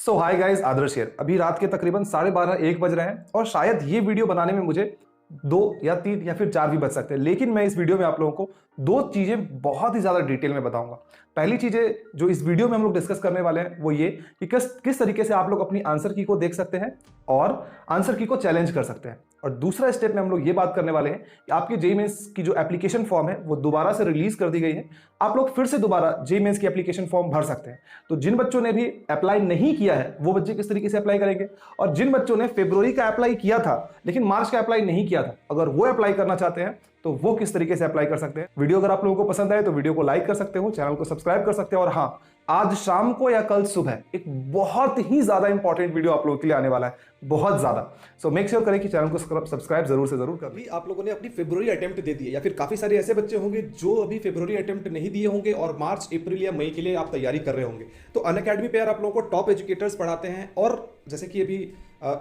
So hi guys, Adarsh here. अभी रात के तकरीबन 12:30-1 बज रहे हैं और शायद ये वीडियो बनाने में मुझे 2 या 3 या फिर 4 भी बज सकते हैं, लेकिन मैं इस वीडियो में आप लोगों को 2 चीजें बहुत ही ज्यादा डिटेल में बताऊंगा। पहली चीजें जो इस वीडियो में हम लोग डिस्कस करने वाले हैं वो ये कि किस तरीके से आप लोग अपनी आंसर की को देख सकते हैं और आंसर की को चैलेंज कर सकते हैं। और दूसरा स्टेप में हम लोग ये बात करने वाले हैं कि आपके जेईई मेंस की जो एप्लीकेशन फॉर्म है वो दोबारा से रिलीज कर दी गई है। आप लोग फिर से दोबारा जेईई मेंस की एप्लीकेशन फॉर्म भर सकते हैं। तो जिन बच्चों ने भी अप्लाई नहीं किया है वो बच्चे किस तरीके से अप्लाई करेंगे, और जिन बच्चों ने फरवरी का अप्लाई किया था लेकिन मार्च का अप्लाई नहीं किया था, अगर वो अप्लाई करना चाहते हैं तो वो किस तरीके से अप्लाई कर सकते हैं। वीडियो अगर आप लोगों को पसंद आए तो वीडियो को लाइक कर सकते हो, चैनल को सब्सक्राइब कर सकते हो। और हाँ, आज शाम को या कल सुबह एक बहुत ही ज्यादा इंपॉर्टेंट वीडियो आप लोगों के लिए आने वाला है, बहुत ज्यादा। सो मेक श्योर करें कि चैनल को सब्सक्राइब जरूर से जरूर करें। अभी आप लोगों ने अपनी फरवरी अटेम्प्ट दे दिए, या फिर काफी सारे ऐसे बच्चे होंगे जो अभी फरवरी अटेम्प्ट नहीं दिए होंगे और मार्च, अप्रैल या मई के लिए आप तैयारी कर रहे होंगे। तो अनअकैडमी पे यार आप लोगों को टॉप एजुकेटर्स पढ़ाते हैं, और जैसे कि अभी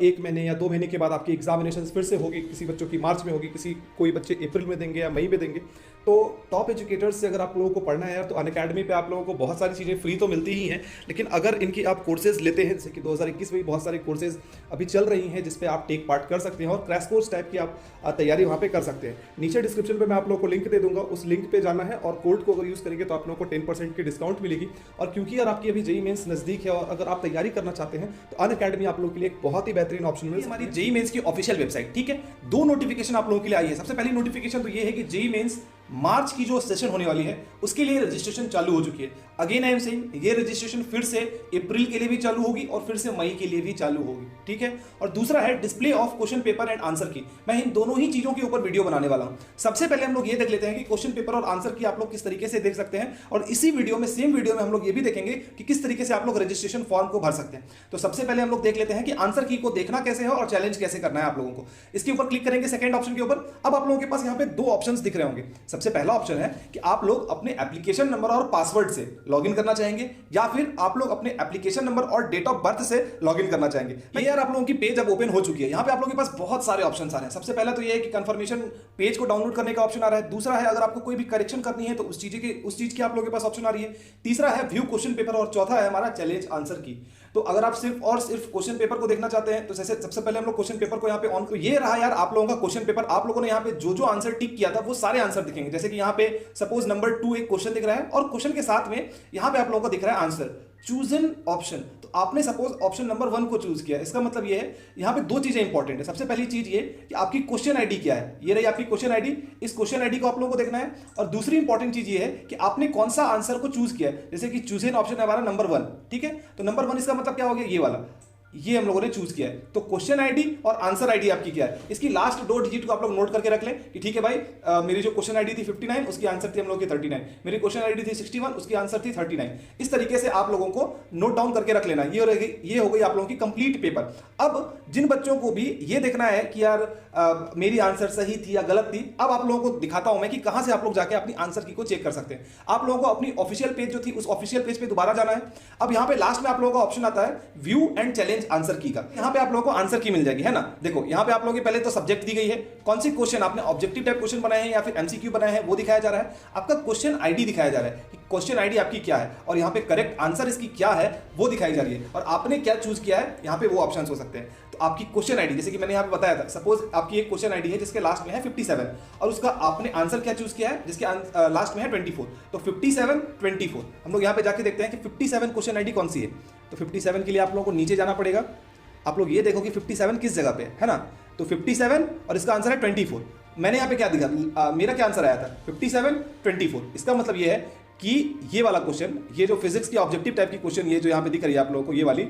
1 महीने या 2 महीने के बाद आपकी एग्जामिनेशन फिर से होगी। किसी बच्चों की मार्च में होगी, कोई बच्चे अप्रैल में देंगे या मई में देंगे। तो टॉप एजुकेटर्स से अगर आप लोगों को पढ़ना है यार, तो अनअकैडमी पे आप लोगों को बहुत सारी चीज़ें फ्री तो मिलती ही हैं, लेकिन अगर इनकी आप कोर्सेज लेते हैं, जैसे कि 2021 में बहुत सारे कोर्सेज अभी चल रही हैं जिसपे आप टेक पार्ट कर सकते हैं और क्रैश कोर्स टाइप की आप तैयारी वहाँ पे कर सकते हैं। नीचे डिस्क्रिप्शन पे मैं आप लोगों को लिंक दे दूंगा, उस लिंक पे जाना है और कोड को अगर यूज़ करेंगे तो आप लोगों को 10% की डिस्काउंट मिलेगी। और क्योंकि यार आपकी अभी जेईई मेंस नज़दीक है और अगर आप तैयारी करना चाहते हैं तो अनअकैडमी आप लोगों के लिए एक बहुत ही बेहतरीन ऑप्शन है। हमारी जेईई मेंस की ऑफिशियल वेबसाइट, ठीक है, 2 नोटिफिकेशन आप लोगों के लिए आई है। सबसे पहली नोटिफिकेशन तो ये है कि जेईई मेंस मार्च की जो सेशन होने वाली है उसके लिए रजिस्ट्रेशन चालू हो चुकी है। अगेन आई एम सेइंग, ये रजिस्ट्रेशन फिर से अप्रैल के लिए भी चालू होगी और फिर से मई के लिए भी चालू होगी, ठीक है। और दूसरा है display of question paper and answer की। मैं इन दोनों ही चीजों के ऊपर वीडियो बनाने वाला हूं। सबसे पहले हम लोग ये देख लेते हैं कि क्वेश्चन पेपर और आंसर की आप लोग किस तरीके से देख सकते हैं, और इसी वीडियो में, सेम वीडियो में हम लोग ये भी देखेंगे कि किस तरीके से आप लोग रजिस्ट्रेशन फॉर्म को भर सकते हैं। तो सबसे पहले हम लोग देख लेते हैं कि आंसर की को देखना कैसे है और चैलेंज कैसे करना है आप लोगों को। इसके ऊपर क्लिक करेंगे, सेकंड ऑप्शन के ऊपर। अब आप लोगों के पास यहाँ पे 2 ऑप्शंस दिख रहे होंगे। सबसे पहला ऑप्शन है कि आप लोग अपने एप्लीकेशन नंबर और पासवर्ड से लॉगिन करना चाहेंगे, या फिर आप लोग अपने एप्लीकेशन नंबर और डेट ऑफ बर्थ से लॉगिन करना चाहेंगे। ये यार आप लोगों की पेज अब ओपन हो चुकी है। यहाँ पे आप लोगों के पास बहुत सारे ऑप्शंस आ रहे हैं। सबसे पहला तो ये है कि कंफर्मेशन पेज को डाउनलोड करने का ऑप्शन आ रहा है। दूसरा है अगर आपको कोई भी करेक्शन करनी है तो उस चीज की आप लोगों के पास ऑप्शन आ रही है। तीसरा है व्यू क्वेश्चन पेपर, और चौथा है हमारा चैलेंज आंसर की। तो अगर आप सिर्फ और सिर्फ क्वेश्चन पेपर को देखना चाहते हैं तो जैसे सबसे पहले हम लोग क्वेश्चन पेपर को यहाँ पे ऑन, तो ये रहा यार आप लोगों का क्वेश्चन पेपर। आप लोगों ने यहाँ पे जो जो आंसर टिक किया था वो सारे आंसर दिखेंगे। जैसे कि यहाँ पे सपोज नंबर 2 एक क्वेश्चन दिख रहा है और क्वेश्चन के साथ में यहाँ पे आप लोगों को दिख रहा है आंसर चूजन ऑप्शन। तो आपने सपोज ऑप्शन नंबर 1 को चूज किया। इसका मतलब ये है, यहाँ पे 2 चीजें इंपॉर्टेंट है। सबसे पहली चीज ये कि आपकी क्वेश्चन आईडी क्या है, ये रही आपकी क्वेश्चन आईडी। इस क्वेश्चन आईडी को आप लोगों को देखना है। और दूसरी इंपॉर्टेंट चीज ये है कि आपने कौन सा आंसर को चूज किया है। जैसे कि चूजन ऑप्शन है हमारा नंबर 1, ठीक है। तो नंबर 1 इसका मतलब क्या हो गया, ये वाला, ये हम लोगों ने चूज किया है। तो क्वेश्चन आईडी और आंसर आईडी आपकी क्या है, इसकी लास्ट 2 डिजिट को आप लोग नोट करके रख लें कि ठीक है भाई, मेरी जो क्वेश्चन आईडी थी 59, उसकी आंसर थी हम लोग की 39। मेरी क्वेश्चन आईडी थी 61, उसकी आंसर थी 39। इस तरीके से आप लोगों को नोट डाउन करके रख लेना। ये हो गई आप लोगों की कंप्लीट पेपर। अब जिन बच्चों को भी ये देखना है कि यार मेरी आंसर सही थी या गलत थी, अब आप लोगों को दिखाता हूं मैं कि कहां से आप लोग जाके अपनी आंसर की को चेक कर सकते हैं। आप लोगों को अपनी ऑफिशियल पेज जो थी उस ऑफिशियल पेज पे दोबारा जाना है। अब यहां पे लास्ट में आप लोगों का ऑप्शन आता है व्यू एंड चैलेंज आंसर की का। यहाँ पे आप लोगों को आंसर की मिल जाएगी, है ना। देखो यहाँ पे आप लोगों की पहले तो सब्जेक्ट दी गई है, कौन सी क्वेश्चन आपने ऑब्जेक्टिव टाइप क्वेश्चन बनाए हैं या फिर एमसीक्यू बनाए हैं वो दिखाया जा रहा है। आपका क्वेश्चन आईडी दिखाया जा रहा है कि क्वेश्चन आईडी आपकी क्या है, और यहाँ पे करेक्ट आंसर इसकी क्या है वो दिखाई जा रही है, और आपने क्या चूज किया है यहाँ पे वो ऑप्शन हो सकते हैं। तो आपकी क्वेश्चन आईडी, जैसे कि मैंने यहाँ पे बताया था, सपोज आपकी एक क्वेश्चन आईडी है जिसके लास्ट में है 57 और उसका आपने आंसर क्या चूज किया है जिसके लास्ट में है 24। तो 57 24 हम लोग यहाँ पे जाके देखते हैं कि 57 क्वेश्चन आईडी कौन सी है। तो 57 के लिए आप लोगों को नीचे जाना पड़ेगा। आप लोग ये देखो कि 57 किस जगह पे है ना। तो 57 और इसका आंसर है 24। मैंने यहाँ पे क्या दिखा, मेरा क्या आंसर आया था 57 24। इसका मतलब ये है कि ये वाला क्वेश्चन, ये जो फिजिक्स की ऑब्जेक्टिव टाइप की क्वेश्चन, ये जो यहाँ पे दिख रही है आप लोगों को, ये वाली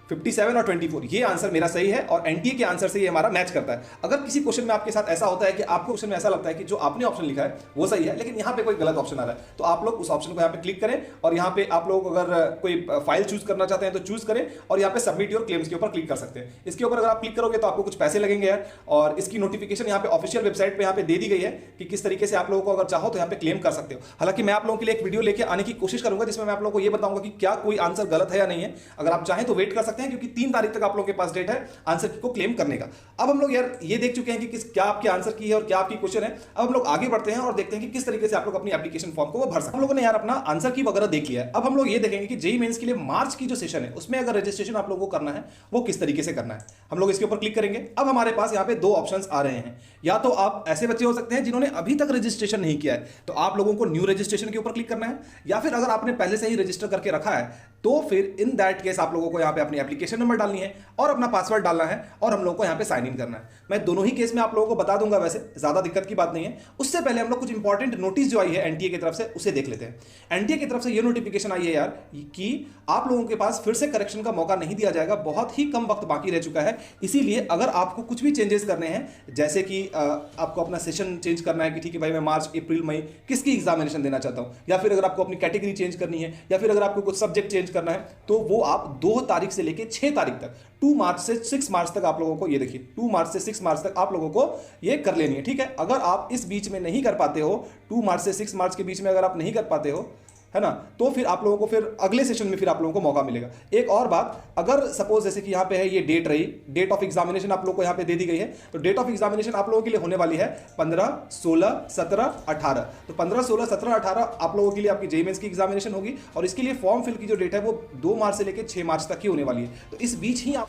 57 और 24, ये आंसर मेरा सही है और एनटीए के आंसर से ये हमारा मैच करता है। अगर किसी क्वेश्चन में आपके साथ ऐसा होता है कि आपको क्वेश्चन में ऐसा लगता है कि जो आपने ऑप्शन लिखा है वो सही है लेकिन यहाँ पे कोई गलत ऑप्शन आ रहा है, तो आप लोग उस ऑप्शन को यहाँ पे क्लिक करें और यहाँ पे आप लोग अगर कोई फाइल चूज करना चाहते हैं तो चूज करें और यहाँ पे सबमिट योर क्लेम्स के ऊपर क्लिक कर सकते हैं। इसके ऊपर अगर आप क्लिक करोगे तो आपको कुछ पैसे लगेंगे यार, और इसकी नोटिफिकेशन यहाँ पे ऑफिशियल वेबसाइट पे यहाँ पे दे दी गई है कि किस तरीके से आप लोगों को अगर चाहो तो यहाँ पे क्लेम कर सकते हो। हालांकि मैं आप लोगों के लिए एक वीडियो लेके आने की कोशिश करूंगा जिसमें मैं आप लोगों को ये बताऊंगा कि क्या कोई आंसर गलत है या नहीं है। अगर आप चाहें तो वेट कर सकते सकते हैं, क्योंकि 3 तारीख तक आप लोगों के पास डेट है आंसर की को क्लेम करने का। अब हम लोग यार ये देख चुके हैं कि क्या आपके आंसर की है और क्या आपकी क्वेश्चन है। अब हम लोग आगे बढ़ते हैं और देखते हैं कि किस तरीके से आप लोग अपनी एप्लीकेशन फॉर्म को भर सकते हैं। हम लोगों ने यार अपना आंसर की वगैरह देख लिया है। अब हम लोग ये देखेंगे कि जेईई मेंस के लिए मार्च की जो सेशन है उसमें अगर रजिस्ट्रेशन आप लोगों को करना है वो किस तरीके से करना है। हम लोग इसके ऊपर क्लिक करेंगे। अब हमारे पास यहाँ पे 2 ऑप्शंस आ रहे हैं। या तो आप ऐसे बच्चे हो सकते हैं जिन्होंने अभी तक रजिस्ट्रेशन नहीं किया है, तो आप लोगों को न्यू रजिस्ट्रेशन के ऊपर क्लिक करना है, या फिर अगर आपने पहले से ही रजिस्टर करके रखा है तो फिर इन दैट केस आप लोगों को यहाँ पे अपनी एप्लीकेशन नंबर डालनी है और अपना पासवर्ड डालना है और हम लोगों को यहाँ पे साइन इन करना है। मैं दोनों ही केस में आप लोगों को बता दूंगा, वैसे ज्यादा दिक्कत की बात नहीं है। उससे पहले हम लोग कुछ इंपॉर्टेंट नोटिस जो आई है एनटीए की तरफ से उसे देख लेते हैं। एनटीए की तरफ से ये नोटिफिकेशन आई है यार कि आप लोगों के पास फिर से करेक्शन का मौका नहीं दिया जाएगा, बहुत ही कम वक्त बाकी रह चुका है। इसीलिए अगर आपको कुछ भी चेंजेस करने हैं, जैसे कि आपको अपना सेशन चेंज करना है कि ठीक है भाई मैं मार्च अप्रैल मई किसकी एग्जामिनेशन देना चाहता हूं, या फिर अगर आपको अपनी कैटेगरी चेंज करनी है, या फिर अगर आपको कुछ सब्जेक्ट चेंज करना है, तो वो आप 2 तारीख से लेके 6 तारीख तक 2 मार्च से 6 मार्च तक आप लोगों को, ये देखिए 2 मार्च से 6 मार्च तक आप लोगों को ये कर लेनी है। ठीक है, अगर आप इस बीच में नहीं कर पाते हो, 2 मार्च से 6 मार्च के बीच में अगर आप नहीं कर पाते हो, है ना, तो फिर आप लोगों को फिर अगले सेशन में फिर आप लोगों को मौका मिलेगा। एक और बात, अगर सपोज जैसे कि यहाँ पे है ये डेट रही, डेट ऑफ एग्जामिनेशन आप लोगों को यहाँ पे दे दी गई है, तो डेट ऑफ एग्जामिनेशन आप लोगों के लिए होने वाली है 15, 16, 17, 18। तो 15, 16, 17, 18 आप लोगों के लिए आपकी जेईई मेंस की एग्जामिनेशन होगी और इसके लिए फॉर्म फिल की जो डेट है वो 2 मार्च से लेकर 6 मार्च तक ही होने वाली है। तो इस बीच ही आप,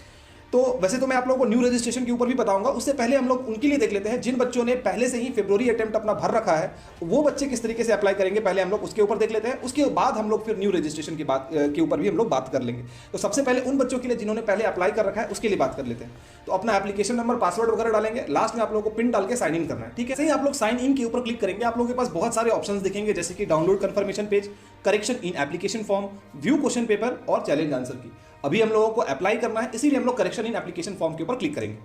तो वैसे तो मैं आप लोगों को न्यू रजिस्ट्रेशन के ऊपर भी बताऊंगा, उससे पहले हम लोग उनके लिए देख लेते हैं जिन बच्चों ने पहले से ही फरवरी अटेम्प्ट अपना भर रखा है, वो बच्चे किस तरीके से अप्लाई करेंगे, पहले हम लोग उसके ऊपर देख लेते हैं। उसके बाद हम लोग फिर न्यू रजिस्ट्रेशन के ऊपर भी हम लोग बात कर लेंगे। तो सबसे पहले उन बच्चों के लिए जिन्होंने पहले अप्लाई कर रखा है उसके लिए बात कर लेते हैं। तो अपना एप्लीकेशन नंबर, पासवर्ड वगैरह डालेंगे, लास्ट में आप लोगों को पिन डाल के साइन इन करना है। ठीक है, सही आप लोग साइन इन के ऊपर क्लिक करेंगे, आप लोगों के पास बहुत सारे ऑप्शंस दिखेंगे, जैसे कि download confirmation page, correction in application form, view question paper और चैलेंज आंसर की। अभी हम लोगों को अप्लाई करना है, इसीलिए हम लोग करेक्शन इन एप्लीकेशन फॉर्म के ऊपर क्लिक करेंगे।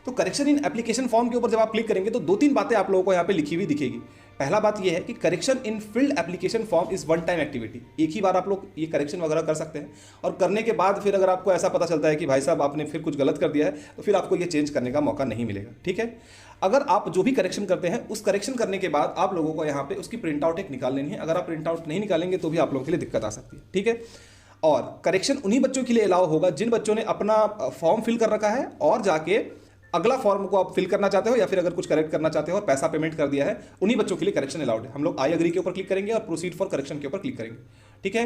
तो करेक्शन इन एप्लीकेशन फॉर्म के ऊपर जब आप क्लिक करेंगे तो 2-3 बातें आप लोगों को यहाँ पे लिखी हुई दिखेगी। पहला बात यह है कि correction in field application form is one time activity, एक ही बार आप लोग ये करेक्शन वगैरह कर सकते हैं, और करने के बाद फिर अगर आपको ऐसा पता चलता है कि भाई साहब आपने फिर कुछ गलत कर दिया है, तो फिर आपको ये चेंज करने का मौका नहीं मिलेगा। ठीक है, अगर आप जो भी करेक्शन करते हैं उस करेक्शन करने के बाद आप लोगों को यहाँ पे उसकी प्रिंट आउट एक निकाल लेनी है। अगर आप प्रिंट आउट नहीं निकालेंगे तो भी आप लोगों के लिए दिक्कत आ सकती है। ठीक है, और करेक्शन उन्हीं बच्चों के लिए अलाउ होगा जिन बच्चों ने अपना फॉर्म फिल कर रखा है और जाके अगला फॉर्म को आप फिल करना चाहते हो, या फिर अगर कुछ करेक्ट करना चाहते हो और पैसा पेमेंट कर दिया है, उन्हीं बच्चों के लिए करेक्शन अलाउड है। हम लोग आई एग्री के ऊपर क्लिक करेंगे और प्रोसीड फॉर करेक्शन के ऊपर क्लिक करेंगे। ठीक है,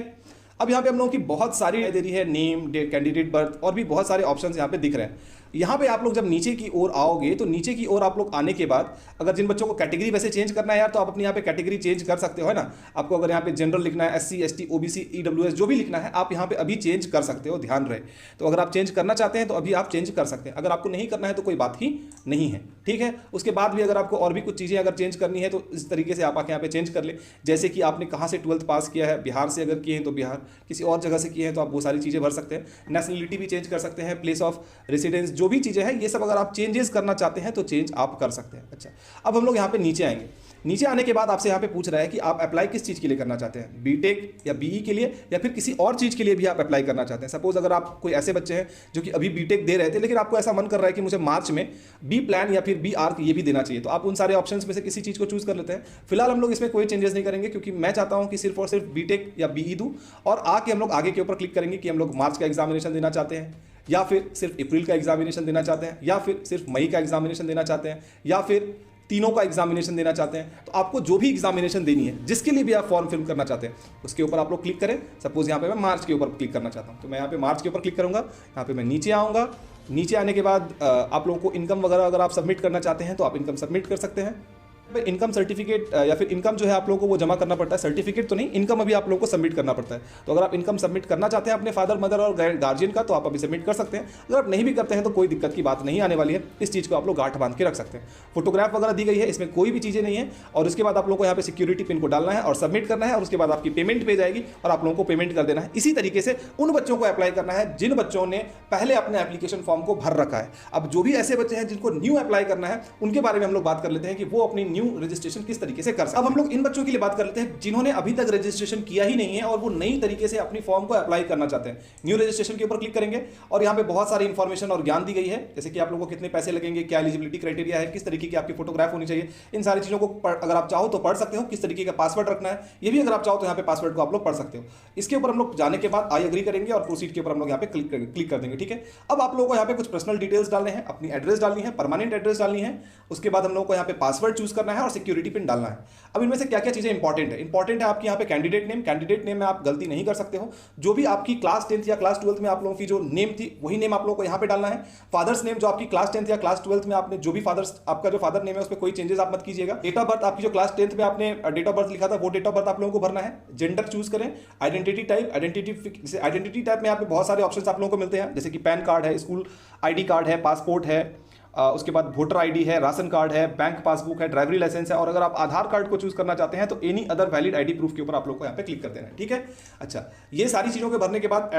अब यहाँ पे हम लोगों की बहुत सारी दे रही है, नेम, कैंडिडेट, बर्थ और भी बहुत सारे ऑप्शंस यहाँ पे दिख रहे हैं। यहाँ पे आप लोग जब नीचे की ओर आओगे तो नीचे की ओर आप लोग आने के बाद अगर जिन बच्चों को कैटेगरी वैसे चेंज करना है यार, तो आप अपनी यहाँ पे कैटेगरी चेंज कर सकते हो, है ना। आपको अगर यहाँ पे जनरल लिखना है, SC, ST, OBC, EWS जो भी लिखना है आप यहाँ पे अभी चेंज कर सकते हो, ध्यान रहे। तो अगर आप चेंज करना चाहते हैं तो अभी आप चेंज कर सकते हैं, अगर आपको नहीं करना है तो कोई बात ही नहीं है। ठीक है, उसके बाद भी अगर आपको और भी कुछ चीज़ें अगर चेंज करनी है तो इस तरीके से आप आके यहाँ पे चेंज कर ले। जैसे कि आपने कहाँ से 12th पास किया है, बिहार से अगर किए हैं तो बिहार, किसी और जगह से किए हैं तो आप वो सारी चीज़ें भर सकते हैं। नेशनलिटी भी चेंज कर सकते हैं, प्लेस ऑफ रेसिडेंस जो भी चीज़ें हैं ये सब अगर आप चेंजेस करना चाहते हैं तो चेंज आप कर सकते हैं। अच्छा, अब हम लोग यहाँ पे नीचे आएंगे। नीचे आने के बाद आपसे यहाँ पे पूछ रहा है कि आप अप्लाई किस चीज़ के लिए करना चाहते हैं, बीटेक या बीई के लिए या फिर किसी और चीज़ के लिए भी आप अप्लाई करना चाहते हैं। सपोज अगर आप कोई ऐसे बच्चे हैं जो कि अभी बीटेक दे रहे थे लेकिन आपको ऐसा मन कर रहा है कि मुझे मार्च में बी प्लान या फिर बी आर्क ये भी देना चाहिए, तो आप उन सारे ऑप्शंस में से किसी चीज़ को चूज कर लेते हैं। फिलहाल हम लोग इसमें कोई चेंजेस नहीं करेंगे क्योंकि मैं चाहता हूँ कि सिर्फ और सिर्फ बीटेक या बीई दूँ, और आके हम लोग आगे के ऊपर क्लिक करेंगे कि हम लोग मार्च का एग्जामिनेशन देना चाहते हैं, या फिर सिर्फ अप्रैल का एग्जामिनेशन देना चाहते हैं, या फिर सिर्फ मई का एग्जामिनेशन देना चाहते हैं, या फिर तीनों का एग्जामिनेशन देना चाहते हैं। तो आपको जो भी एग्जामिनेशन देनी है, जिसके लिए भी आप फॉर्म फिल करना चाहते हैं, उसके ऊपर आप लोग क्लिक करें। सपोज यहाँ पे मैं मार्च के ऊपर क्लिक करना चाहता हूँ, तो मैं यहाँ पे मार्च के ऊपर क्लिक करूँगा। यहाँ पे मैं नीचे आऊँगा, नीचे आने के बाद आप लोगों को इनकम वगैरह अगर आप सबमिट करना चाहते हैं तो आप इनकम सबमिट कर सकते हैं। इनकम सर्टिफिकेट या फिर इनकम जो है आप लोगों को वो जमा करना पड़ता है, सर्टिफिकेट तो नहीं, इनकम अभी आप लोगों को सबमिट करना पड़ता है। तो अगर आप इनकम सबमिट करना चाहते हैं अपने फादर मदर और गार्जियन का तो आप अभी सबमिट कर सकते हैं। अगर आप नहीं भी करते हैं तो कोई दिक्कत की बात नहीं आने वाली है, इस चीज़ को आप लोग गांठ बांध के रख सकते हैं। फोटोग्राफ वगैरह दी गई है, इसमें कोई भी चीज़ें नहीं है। और उसके बाद आप लोगों को यहाँ पे सिक्योरिटी पिन को डालना है और सबमिट करना है, और उसके बाद आपकी पेमेंट पे जाएगी और आप लोगों को पेमेंट कर देना है। इसी तरीके से उन बच्चों को अप्लाई करना है जिन बच्चों ने पहले अपने एप्लीकेशन फॉर्म को भर रखा है। अब जो भी ऐसे बच्चे हैं जिनको न्यू अप्लाई करना है उनके बारे में हम लोग बात कर लेते हैं कि वो अपनी न्यू न्यू रजिस्ट्रेशन किस तरीके से कर सकते हैं। अब हम लोग इन बच्चों के लिए बात कर लेते हैं जिन्होंने अभी तक रजिस्ट्रेशन किया ही नहीं है और वो नई तरीके से अपनी फॉर्म को अप्लाई करना चाहते हैं। न्यू रजिस्ट्रेशन के ऊपर क्लिक करेंगे और यहाँ पे बहुत सारी इंफॉर्मेशन और ज्ञान दी गई है, जैसे कि आप लोगों को कितने पैसे लगेंगे, क्या एलिजिबिलिटी क्राइटेरिया है, किस तरीके की आपकी फोटोग्राफ होनी चाहिए। इन सारी चीजों को अगर आप चाहो तो पढ़ सकते हो। किस तरीके का पासवर्ड रखना है ये भी अगर आप चाहो तो यहाँ पे पासवर्ड को आप लोग पढ़ सकते हो। इसके ऊपर हम लोग जाने के बाद आई एग्री करेंगे और प्रोसीड के ऊपर हम लोग यहाँ पे क्लिक कर देंगे। ठीक है, अब आप लोगों को यहाँ पे कुछ पर्सनल डिटेल्स डालने हैं, अपनी एड्रेस डालनी है, परमानेंट एड्रेस डालनी है। उसके बाद हम लोग को यहाँ पे पासवर्ड चूज करना है और सिक्योरिटी पिन डालना है। अब इनमें से क्या क्या चीजें इंपॉर्टेंट है? इंपॉर्टेंट है आपकी यहाँ पे कैंडिडेट नेम में आप गलती नहीं कर सकते हो। जो भी आपकी क्लास 10th या क्लास 12th में आप लोगों की जो नेम थी वही नेम आप लोगों को यहाँ पे डालना है। फादर्स नेम जो आपकी क्लास 10th या क्लास 12th में आपने जो भी आपका जो फादर नेम है उस पर कोई चेंजेस आप मत कीजिएगा। डेट ऑफ बर्थ आपकी जो क्लास 10th में आपने डेट ऑफ बर्थ लिखा था वो डेट ऑफ बर्थ आप लोगों को भरना है। जेंडर चूज करें। आइडेंटिटी टाइप में यहाँ पे बहुत सारे ऑप्शंस आप लोगों को मिलते हैं, जैसे कि पैन कार्ड है, स्कूल आईडी कार्ड है, पासपोर्ट है, उसके बाद वोटर आईडी है, राशन कार्ड है, बैंक पासबुक है, ड्राइवरी लाइसेंस है, और अगर आप आधार कार्ड को चूज करना चाहते हैं तो any other valid ID proof के ऊपर आप लोग को यहाँ पे क्लिक कर देना है। ठीक है, अच्छा, ये सारी चीजों के भरने के बाद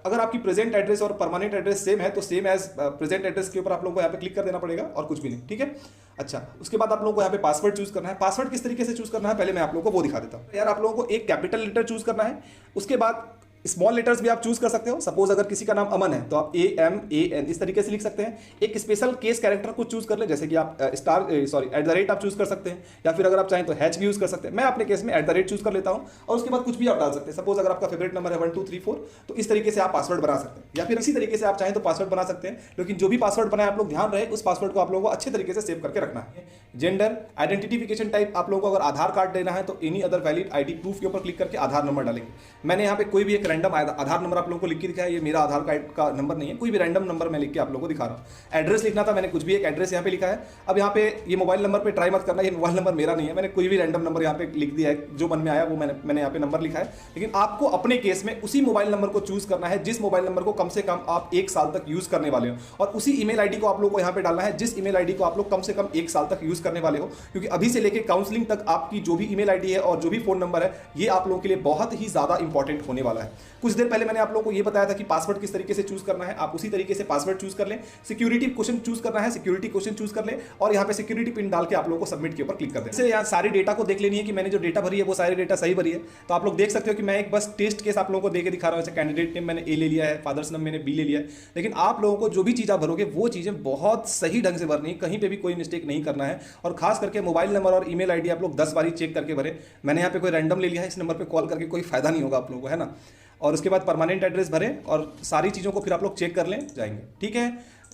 अगर आपकी प्रेजेंट एड्रेस और परमानेंट एड्रेस सेम है तो सेम एज प्रेजेंट एड्रेस के ऊपर आप लोग को यहाँ पे क्लिक कर देना पड़ेगा और कुछ भी नहीं। ठीक है, अच्छा, उसके बाद आप लोगों को यहाँ पे पासवर्ड चूज करना है। पासवर्ड किस तरीके से चूज करना है पहले मैं आप लोगों को वो दिखा देता हूँ। यार आप लोगों को एक कैपिटल लेटर चूज करना है, उसके बाद स्मॉल लेटर्स भी आप चूज कर सकते हो। सपोज अगर किसी का नाम अमन है तो आप AMAN इस तरीके से लिख सकते हैं। एक स्पेशल केस कैरेक्टर को चूज कर ले, जैसे कि आप @ आप चूज कर सकते हैं, या फिर अगर आप चाहें तो हैच भी यूज कर सकते हैं। मैं अपने केस में @ चूज कर लेता हूं और उसके बाद कुछ भी आप डाल सकते हैं। सपोज अगर आपका फेवरेट नंबर है 1 2 3 4 तो इस तरीके से आप पासवर्ड बना सकते हैं, या फिर इसी तरीके से आप चाहें तो पासवर्ड बना सकते हैं। लेकिन जो भी पासवर्ड बनाए आप लोग ध्यान रहे उस पासवर्ड को आप लोगों को अच्छे तरीके से सेव करके रखना है। जेंडर आइडेंटिफिकेशन टाइप आप लोगों को अगर आधार कार्ड देना है तो any other valid ID proof के ऊपर क्लिक करके आधार नंबर डालेंगे। मैंने यहाँ पे कोई भी एक रैंडम आधार नंबर आप लोगों को लिख के दिखाया, ये मेरा आधार कार्ड का नंबर नहीं है, कोई भी रैंडम नंबर मैं लिख के आप लोगों को दिखा रहा हूँ। एड्रेस लिखना था, मैंने कुछ भी एक एड्रेस यहाँ पे लिखा है। अब यहाँ पे ये मोबाइल नंबर पे ट्राई मत करना, ये मोबाइल नंबर मेरा नहीं है, मैंने कोई भी रैंडम नंबर यहाँ पे लिख दिया है, जो मन में आया वो मैंने यहाँ पे नंबर लिखा है। लेकिन आपको अपने केस में उसी मोबाइल नंबर को चूज करना है जिस मोबाइल नंबर को कम से कम आप 1 साल तक यूज करने वाले हो, और उसी ईमेल आईडी को आप लोग को यहाँ पे डालना है जिस ईमेल आईडी को आप लोग कम से कम 1 साल तक यूज करने वाले हो। क्योंकि अभी से लेके काउंसलिंग तक आपकी जो भी ईमेल आईडी है और जो भी फोन नंबर है ये आप लोगों के लिए बहुत ही ज्यादा इंपॉर्टेंट होने वाला है। कुछ देर पहले मैंने आप लोगों को ये बताया था कि पासवर्ड किस तरीके से चूज करना है, आप उसी तरीके से पासवर्ड चूज कर लें। सिक्योरिटी क्वेश्चन चूज करना है, सिक्योरिटी क्वेश्चन चूज कर लें और यहाँ पे सिक्योरिटी पिन डाल के आप लोगों को सबमिट के ऊपर क्लिक कर दें। इससे यहाँ सारी डेटा को देख लेनी है कि मैंने जो डेटा भरी है वो सारी डेटा सही भरी है। तो आप लोग देख सकते हो कि मैं एक बस टेस्ट केस आप लोगों को देके दिखा रहा हूँ। जैसे कैंडिडेट नेम मैंने A ले लिया है, फादर्स नेम मैंने B ले लिया है, लेकिन आप लोगों को जो भी चीज़ आप भरोगे वो चीज़ें बहुत सही ढंग से भरनी है, कहीं पे भी कोई मिस्टेक नहीं करना है। और खास करके मोबाइल नंबर और ईमेल आईडी आप लोग 10 बारी चेक करके भरे। मैंने यहाँ पे कोई रैंडम ले लिया है, इस नंबर पे कॉल करके कोई फायदा नहीं होगा आप लोगों को, है ना। और उसके बाद परमानेंट एड्रेस भरें और सारी चीज़ों को फिर आप लोग चेक कर लें जाएंगे। ठीक है,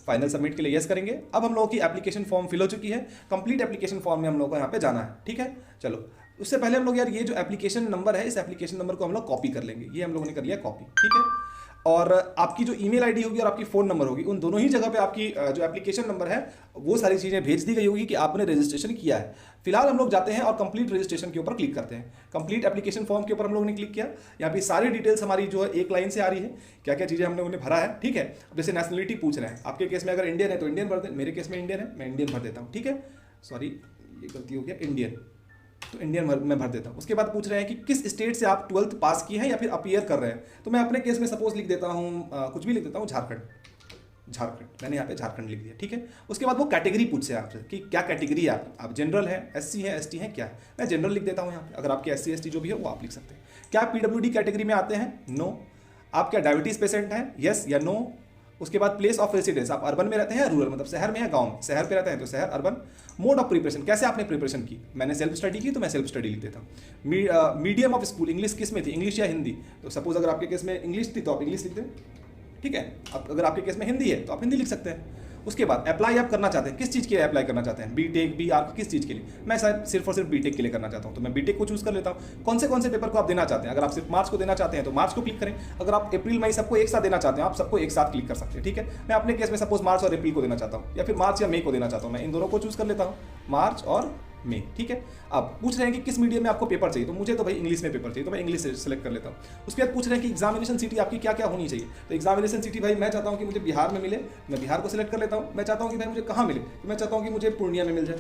फाइनल सबमिट के लिए यस करेंगे। अब हम लोगों की एप्लीकेशन फॉर्म फिल हो चुकी है, कंप्लीट एप्लीकेशन फॉर्म में हम लोगों को यहाँ पे जाना है। ठीक है, चलो उससे पहले हम लोग यार ये जो एप्लीकेशन नंबर है इस एप्लीकेशन नंबर को हम लोग कॉपी कर लेंगे। ये हम लोगों ने कर लिया कॉपी। ठीक है, और आपकी जो ईमेल आईडी होगी और आपकी फ़ोन नंबर होगी उन दोनों ही जगह पे आपकी जो एप्लीकेशन नंबर है वो सारी चीज़ें भेज दी गई होगी कि आपने रजिस्ट्रेशन किया है। फिलहाल हम लोग जाते हैं और कंप्लीट रजिस्ट्रेशन के ऊपर क्लिक करते हैं। कंप्लीट एप्लीकेशन फॉर्म के ऊपर हम लोगों ने क्लिक किया। यहाँ पे सारी डिटेल्स हमारी जो है एक लाइन से आ रही है, क्या क्या चीज़ें हम लोगों ने भरा है। ठीक है, अब जैसे नेशनलिटी पूछ रहे हैं, आपके केस में अगर इंडियन है तो इंडियन भर दें, मेरे केस में इंडियन है मैं इंडियन भर देता हूँ। ठीक है, सॉरी ये गलती हो गया, इंडियन तो इंडियन मैं भर देता हूँ। उसके बाद पूछ रहे हैं कि किस स्टेट से आप 12th पास किए हैं या फिर अपीयर कर रहे हैं। तो मैं अपने केस में सपोज लिख देता हूँ कुछ भी लिख देता हूँ, झारखंड। मैंने यहाँ पे झारखंड लिख दिया। ठीक है, उसके बाद वो कैटेगरी पूछे आपसे कि क्या कैटेगरी है आप जनरल है, SC है, ST है, क्या है। मैं जनरल लिख देता हूँ यहाँ पे। अगर आपके SC ST जो भी है वो आप लिख सकते हैं। क्या आप PWD कैटेगरी में आते हैं, नो। आप क्या डायबिटीज पेशेंट हैं, यस या नो। उसके बाद प्लेस ऑफ रेसिडेंस, आप अर्बन में रहते हैं या रूरल, मतलब शहर में या गांव में। शहर पे रहते हैं तो शहर, अर्बन। मोड ऑफ प्रिपरेशन, कैसे आपने प्रिपरेशन की, मैंने सेल्फ स्टडी की तो मैं सेल्फ स्टडी लिख देता हूँ। मीडियम ऑफ स्कूल, इंग्लिश किस में थी, इंग्लिश या हिंदी। तो सपोज अगर आपके केस में इंग्लिश थी तो आप इंग्लिश लिख दें। ठीक है, अब अगर आपके केस में हिंदी है तो आप हिंदी लिख सकते हैं। उसके बाद अप्लाई आप करना चाहते हैं, किस चीज़ के लिए अप्लाई करना चाहते हैं, बीटेक, BR, किस चीज़ के लिए। मैं शायद सिर्फ और सिर्फ बीटेक के लिए करना चाहता हूं तो मैं बीटेक को चूज कर लेता हूं। कौन से पेपर को आप देना चाहते हैं, अगर आप सिर्फ मार्च को देना चाहते हैं तो मार्च को क्लिक करें। अगर आप अप्रैल मई सबको एक साथ देना चाहते हैं आप सबको एक साथ क्लिक कर सकते हैं। ठीक है, मैं अपने केस में सपोज मार्च और अप्रैल को देना चाहता हूँ या फिर मार्च या मई को देना चाहता हूँ, मैं इन दोनों को चूज कर लेता हूँ, मार्च और में। ठीक है, अब पूछ रहे हैं कि किस मीडियम में आपको पेपर चाहिए, तो मुझे तो भाई इंग्लिश में पेपर चाहिए तो मैं इंग्लिश से सिलेक्ट कर लेता हूँ। उसके बाद पूछ रहे हैं कि एग्जामिनेशन सिटी आपकी क्या क्या होनी चाहिए। तो एग्जामिनेशन सिटी भाई मैं चाहता हूँ कि मुझे बिहार में मिले, मैं बिहार को सिलेक्ट कर लेता हूँ। मैं चाहता हूँ कि भाई मुझे कहाँ मिले, तो मैं चाहता हूँ कि मुझे पूर्णिया में मिल जाए।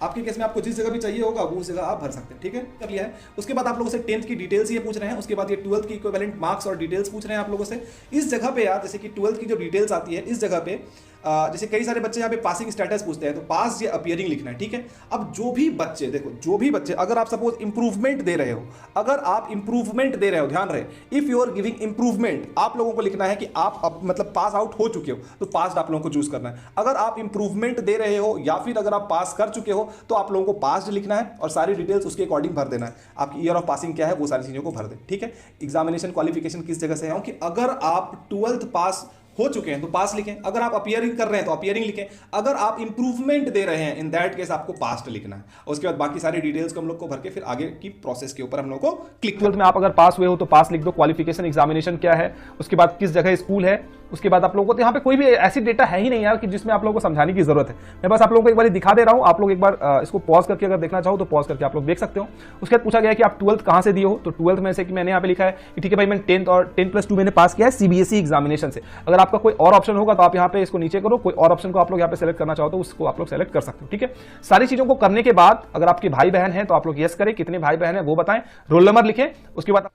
आपके केस में आपको जिस जगह भी चाहिए होगा वो उस जगह आप भर सकते हैं। ठीक है, कर लिया है। उसके बाद आप लोगों से 10th की डिटेल्स ये पूछ रहे हैं। उसके बाद ये 12th की इक्विवेलेंट मार्क्स और डिटेल्स पूछ रहे हैं आप लोगों से। इस जगह पे यार जैसे कि 12th की जो डिटेल्स आती है इस जगह पे जैसे कई सारे बच्चे यहाँ पे पासिंग स्टेटस पूछते हैं, तो पास या अपीयरिंग लिखना है, ठीक है। अब जो भी बच्चे देखो, जो भी बच्चे अगर आप सपोज इंप्रूवमेंट दे रहे हो, अगर आप इंप्रूवमेंट दे रहे हो, ध्यान रहे, if you are giving improvement, आप लोगों को लिखना है कि आप मतलब पास आउट हो चुके हो, तो पास आप लोगों को चूज करना है। अगर आप इंप्रूवमेंट दे रहे हो या फिर अगर आप पास कर चुके हो, तो आप लोगों को पास लिखना है और सारी डिटेल्स उसके अकॉर्डिंग भर देना है। आपकी ईयर ऑफ पासिंग क्या है वो सारी चीजों को भर दें, ठीक है। एग्जामिनेशन क्वालिफिकेशन किस जगह से है कि अगर आप 12th पास हो चुके हैं तो पास लिखें, अगर आप अपीयरिंग कर रहे हैं तो अपीयरिंग लिखें, अगर आप इंप्रूवमेंट दे रहे हैं इन दैट केस आपको पास्ट लिखना है। उसके बाद बाकी सारी डिटेल्स को हम लोग को भर के फिर आगे की प्रोसेस के ऊपर हम लोग को क्लिक। 12th में आप अगर पास हुए हो तो पास लिख दो, क्वालिफिकेशन एग्जामिनेशन क्या है, उसके बाद किस जगह स्कूल है, उसके बाद आप लोगों को यहाँ पे कोई भी ऐसी डेटा है ही नहीं यार कि जिसमें आप लोगों को समझाने की जरूरत है। मैं बस आप लोगों को एक बार दिखा दे रहा हूँ, आप लोग एक बार इसको पॉज करके अगर देखना चाहो तो पॉज करके आप लोग देख सकते हो। उसके बाद पूछा गया कि आप 12th कहाँ से दिए हो, तो 12th में से कि मैंने यहाँ पे लिखा है कि ठीक है भाई, मैंने 10th और 10+2 मैंने पास किया है सीबीएसई एग्जामिनेशन से। अगर आपका कोई और ऑप्शन होगा तो आप यहाँ पे इसको नीचे करो, कोई और ऑप्शन को आप लोग यहाँ पे सेलेक्ट करना चाहो तो उसको आप लोग सेलेक्ट कर सकते हो, ठीक है। सारी चीजों को करने के बाद अगर आपके भाई बहन है तो आप लोग यस करें, कितने भाई बहन है वो बताएं, रोल नंबर लिखें। उसके बाद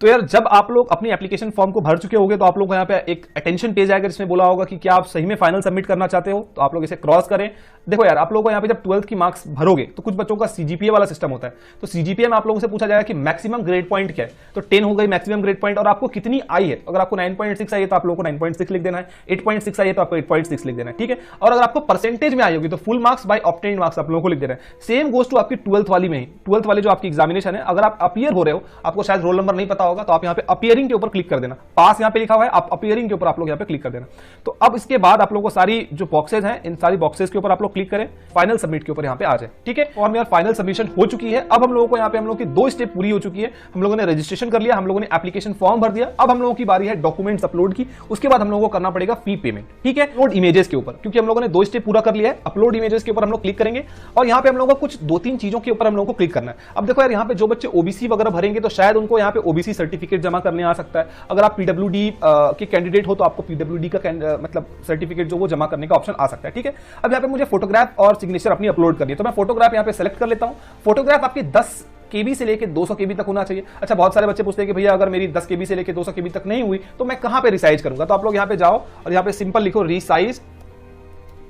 तो यार जब आप लोग अपनी एप्लीकेशन फॉर्म को भर चुके होंगे तो आप लोग को यहाँ पे एक अटेंशन पेज आएगा जिसमें बोला होगा कि क्या आप सही में फाइनल सबमिट करना चाहते हो, तो आप लोग इसे क्रॉस करें। देखो यार, आप लोगों को यहाँ पे जब 12th की मार्क्स भरोगे तो कुछ बच्चों का सीजीपीए वाला सिस्टम होता है, तो सीजीपीए में आप लोगों से पूछा जाएगा कि मैक्सिमम ग्रेड पॉइंट क्या है, तो 10 हो गई मैक्सिमम ग्रेड पॉइंट, और आपको कितनी आई है। अगर आपको 9.6 आई है तो आप लोगों को 9.6 लिख देना है, 8.6 आई है तो आपको 8.6 लिख देना है, ठीक है। और अगर आपको परसेंटेज में आई होगी तो full marks bye obtained marks आप लोगों को लिख देना है। सेम गोज टू आपकी 12th वाली में ही, 12th वाली जो आपकी एग्जामिनेशन है, अगर आप अपीयर हो रहे हो, आपको शायद रोल नंबर नहीं पता होगा, तो आप यहाँ पे अपीयरिंग के ऊपर क्लिक कर देना। पास यहाँ पे लिखा हुआ है, आप अपीयरिंग के ऊपर आप लोग यहाँ पे क्लिक कर देना। तो अब इसके बाद आप लोगों को सारी जो बॉक्सेज हैं, इन सारी बॉक्सेज के ऊपर आप लोग क्लिक करें, फाइनल सबमिट के ऊपर यहाँ पे आ जाए, ठीक है। और यार फाइनल सबमिशन हो चुकी है। अब हम लोगों को यहाँ पे हम लोगों की 2 स्टेप पूरी हो चुकी है। हम लोगों ने रजिस्ट्रेशन कर लिया, हम लोगों ने एप्लीकेशन फॉर्म भर दिया, अब हम लोगों की बारी है डॉक्यूमेंट्स अपलोड की। उसके बाद हम लोगों को करना पड़ेगा फी पेमेंट, ठीक है। अपलोड इमेजेस के ऊपर, क्योंकि हम लोगों ने 2 स्टेप पूरा कर लिया है, अपलोड इमेजेस के ऊपर हम लोग क्लिक करेंगे और यहाँ पे हम लोगों को कुछ 2-3 चीजों के ऊपर हम लोगों को क्लिक करना है। अब देखो यार, यहाँ पे जो बच्चे ओबीसी वगैरह भरेंगे तो शायद उनको यहाँ पे ओबीसी सर्टिफिकेट जमा करने आ सकता है। अगर आप पीडब्ल्यूडी के कैंडिडेट हो तो आपको पीडब्ल्यूडी का मतलब सर्टिफिकेट जो वो जमा करने का ऑप्शन आ सकता है, ठीक है। अब यहाँ पे मुझे फोटोग्राफ और सिग्नेचर अपनी अपलोड करनी है, तो मैं फोटोग्राफ यहाँ पे सेलेक्ट कर लेता हूँ। फोटोग्राफ आपकी 10 केबी से लेके 200 केबी तक होना चाहिए। अच्छा, बहुत सारे बच्चे पूछते हैं कि भैया अगर मेरी 10 केबी से लेके 200 केबी तक नहीं हुई तो मैं कहां पे रिसाइज करूंगा, तो आप लोग यहां पे जाओ और यहां पे सिंपल लिखो रिसाइज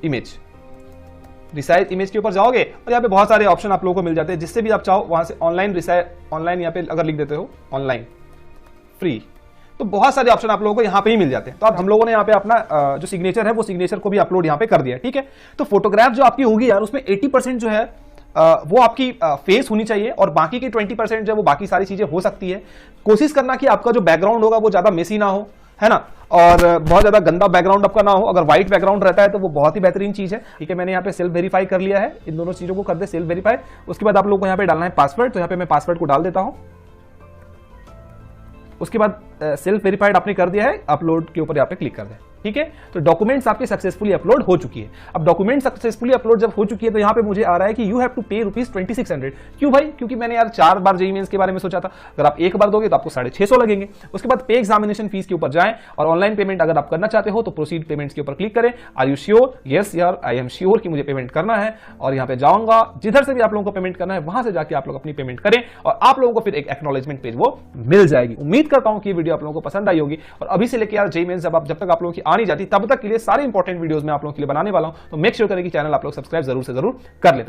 इमेज। रिसाइज इमेज के ऊपर जाओगे और यहाँ पे बहुत सारे ऑप्शन आप लोगों को मिल जाते हैं, जिससे भी आप चाहो वहां से ऑनलाइन रिसाइज, ऑनलाइन यहाँ पे अगर लिख देते हो ऑनलाइन फ्री, तो बहुत सारे ऑप्शन आप लोगों को यहाँ पे ही मिल जाते हैं। तो अब हम लोगों ने यहाँ पे अपना जो सिग्नेचर है वो सिग्नेचर को भी अपलोड यहाँ पे कर दिया, ठीक है। तो फोटोग्राफ जो आपकी होगी यार, उसमें 80% जो है वो आपकी फेस होनी चाहिए और बाकी की 20% जो वो बाकी सारी चीजें हो सकती है। कोशिश करना कि आपका जो बैकग्राउंड होगा वो ज्यादा मेसी ना हो, है ना, और बहुत ज्यादा गंदा बैकग्राउंड आपका ना हो। अगर व्हाइट बैकग्राउंड रहता है तो वो बहुत ही बेहतरीन चीज है, ठीक है। मैंने यहाँ पे सेल्फ वेरीफाई कर लिया है, इन दोनों चीजों को कर दे सेल्फ वेरीफाई। उसके बाद आप लोगों को यहाँ पे डालना है पासवर्ड, तो यहाँ पे मैं पासवर्ड को डाल देता हूँ। उसके बाद सेल्फ वेरीफाइड आपने कर दिया है, अपलोड के ऊपर यहाँ पे क्लिक कर दें, ठीक है। तो डॉक्यूमेंट्स आपके सक्सेसफुली अपलोड हो चुकी है। अब डॉक्यूमेंट सक्सेसफुली अपलोड जब हो चुकी है तो यहाँ पे मुझे आ रहा है कि यू हैव टू पे ₹2600। क्यों भाई? क्योंकि मैंने यार 4 बार जेईई मेंस के बारे में सोचा था, अगर आप एक बार दोगे तो आपको 650 लगेंगे। उसके बाद पे एग्जामिनेशन फीस के ऊपर जाएं और ऑनलाइन पेमेंट अगर आप करना चाहते हो तो प्रोसीड पेमेंट्स के ऊपर क्लिक करें। Are you sure? यस यार, आई एम श्योर कि मुझे पेमेंट करना है, और यहाँ पे जाऊंगा, जिधर से भी आप लोगों को पेमेंट करना है वहां से जाके आप लोग अपनी पेमेंट करें और आप लोगों को फिर एक एक्नॉलेजमेंट पेज वो मिल जाएगी। उम्मीद करता हूं कि ये वीडियो आप लोगों को पसंद आई होगी, और अभी से लेकर यार जेईई मेंस जब तक आप लोगों की आ नहीं जाती तब तक के लिए सारे इंपॉर्टेंट वीडियोस मैं आप लोगों के लिए बनाने वाला हूं, तो मेक श्योर करें कि चैनल आप लोग सब्सक्राइब जरूर से जरूर कर लेते।